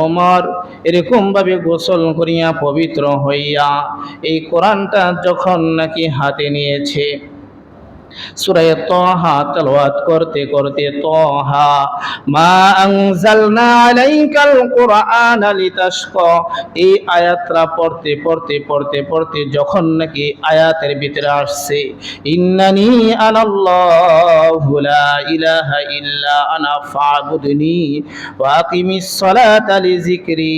ওমর এরকম ভাবে গোসল করিয়া পবিত্র হইয়া এই কোরআনটা যখন নাকি হাতে নিয়েছে, সূরা তাহা তেলাওয়াত করতে করতে তাহা মা আনজালনা আলাইকাল কুরআনা লিতাশকা, এই আয়াতটা পড়তে পড়তে পড়তে পড়তে যখন নাকি আয়াতের ভিতরে আসছে ইন্নানি আনাল্লাহু লা ইলাহা ইল্লা আনা ফাবুদনি ওয়া আকিমিস সালাতা লিযিকরি,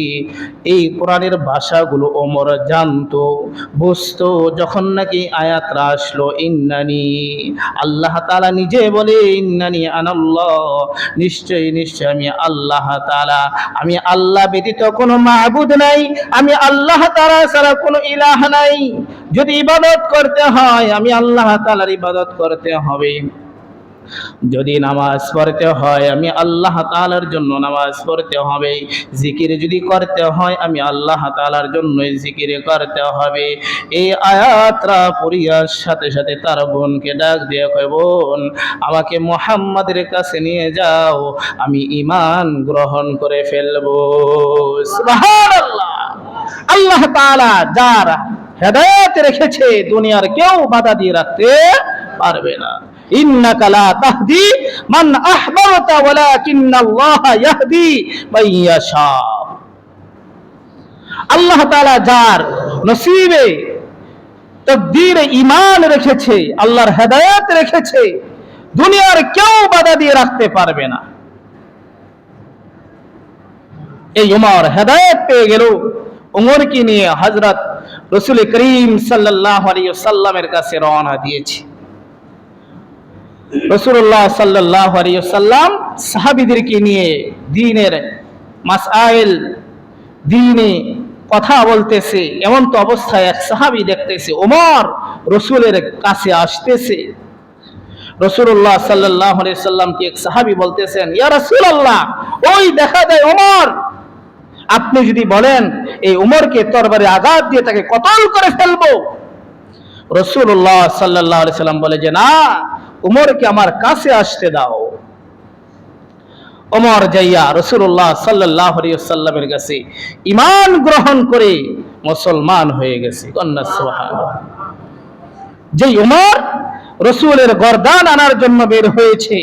এই কোরআনের ভাষাগুলো ওমর জানতো, বুঝতো। যখন নাকি আয়াতটা আসলো ইন্নানি, আল্লাহ তাআলা নিজে বলে ইন্নানি আনাল্লাহ, নিশ্চয় নিশ্চয় আমি আল্লাহ তাআলা, আমি আল্লাহ ব্যতীত কোনো মাবুদ নাই, আমি আল্লাহ তাআলা ছাড়া কোনো ইলাহ নাই। যদি ইবাদত করতে হয় আমি আল্লাহ তাআলার ইবাদত করতে হবে, যদি নামাজ পড়তে হয় আমি আল্লাহ তাআলার জন্য নামাজ পড়তে হবে, জিকির যদি করতে হয় আমি আল্লাহ তাআলার জন্যই জিকির করতে হবে। এই আয়াতটা পড়িয়ার সাথে সাথে তার বোনকে ডাক দিয়ে কয়, বোন আমাকে মুহাম্মাদের কাছে নিয়ে যাও, আমি ঈমান গ্রহণ করে ফেলবো। সুবহানাল্লাহ। আল্লাহ তাআলা যার হেদায়েত রেখেছে দুনিয়ার কেউ বাধা দিয়ে রাখতে পারবে না। ইন্নাকা লা তাহদি মান আহবাবতা ওয়ালাকিন্নাল্লাহা ইয়াহদি মান ইয়াশা, আল্লাহ তাআলা যার নসিবে তাকদীরে ঈমান রেখেছে, আল্লাহর হেদায়েত রেখেছে, দুনিয়ার কেউ বাধা দিয়ে রাখতে পারবে না। এই উমর হেদায়েত পেয়ে গেল, উমরকে নিয়ে হযরত রাসূল করিম সাল্লাল্লাহু আলাইহি ওয়াসাল্লামের কাছে রওনা দিয়েছে। রাসূলুল্লাহ সাল্লাল্লাহু আলাইহি ওয়াসাল্লাম সাহাবীদেরকে নিয়ে দ্বীনের মাসআইল, দ্বীনে কথা বলতেছে। এমন তো অবস্থায় এক সাহাবী দেখতেছে ওমর রাসূলের কাছে আসতেছে। রাসূলুল্লাহ সাল্লাল্লাহু আলাইহি ওয়াসাল্লামকে এক সাহাবী বলতেছেন, ইয়া রাসূলুল্লাহ, ওই দেখা যায় ওমর, আপনি যদি বলেন এই ওমরকে তরবারে আঘাত দিয়ে তাকে কতল করে ফেলবো। রাসূলুল্লাহ সাল্লাল্লাহু আলাইহি ওয়াসাল্লাম বলে যে না, উমরকে আমার কাছে আসতে দাও। ওমর যাইয়া রাসূলুল্লাহ সাল্লাল্লাহু আলাইহি ওয়াসাল্লামের কাছে ঈমান গ্রহণ করে মুসলমান হয়ে গেছে। কন্যা সুবহানাল্লাহ। যেই উমর রাসূলের গর্দান আনার জন্য বের হয়েছে,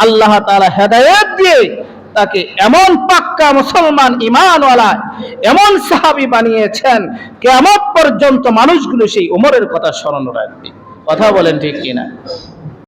আল্লাহ তাআলা হেদায়েত দিয়ে তাকে এমন পাক্কা মুসলমান ঈমানওয়ালা এমন সাহাবী বানিয়েছেন, কিয়ামত পর্যন্ত মানুষগুলো সেই উমরের কথা স্মরণ রাখবে। কথা বলেন ঠিক কিনা?